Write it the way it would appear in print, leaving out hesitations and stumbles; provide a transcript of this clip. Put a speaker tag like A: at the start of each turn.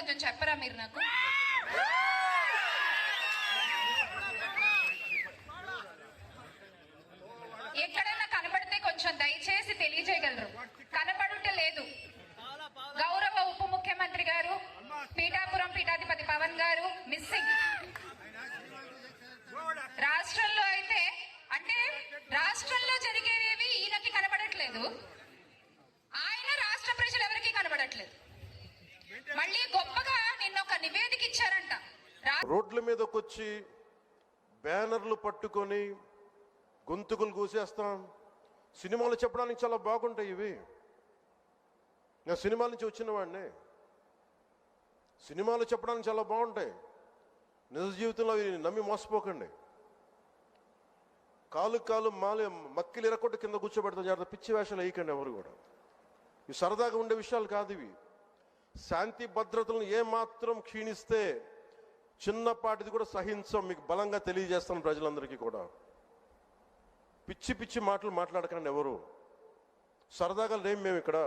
A: కొంచెం చెప్పరా మీరు నాకు? ఎక్కడైనా కనబడితే కొంచెం దయచేసి తెలియజేయగలరు. కనబడుట లేదు. గౌరవ ఉప ముఖ్యమంత్రి గారు, పీఠాపురం పీఠాధిపతి పవన్ గారు మిస్సింగ్. రాష్ట్రంలో అయితే అంటే రాష్ట్రంలో జరిగేవి ఈయనకి కనబడట్లేదు, ఆయన రాష్ట్ర ప్రజలు ఎవరికి కనబడట్లేదు. మళ్ళీ గొప్పగా నిన్న ఒక నివేదిక ఇచ్చారంట.
B: రోడ్ల మీదకి వచ్చి బ్యానర్లు పట్టుకొని గొంతుకులు కూసేస్తాం. సినిమాలు చెప్పడానికి చాలా బాగుంటాయి ఇవి. నేను సినిమాల నుంచి వచ్చిన వాడిని. సినిమాలు చెప్పడానికి చాలా బాగుంటాయి. నిజ జీవితంలో అవి నమ్మి మోసపోకండి. కాలు మక్కిలు ఎరకొట్టు కింద కూర్చోబెడతాం. జాగ్రత్త, పిచ్చి వేషాలు వేయకండి ఎవరు కూడా. ఇవి సరదాగా ఉండే విషయాలు కాదు ఇవి. శాంతి భద్రతలను ఏమాత్రం క్షీణిస్తే చిన్నపాటిది కూడా సహించం. మీకు బలంగా తెలియజేస్తాను ప్రజలందరికీ కూడా. పిచ్చి పిచ్చి మాటలు మాట్లాడకండి ఎవరు. సరదాగా లేం మేము ఇక్కడ.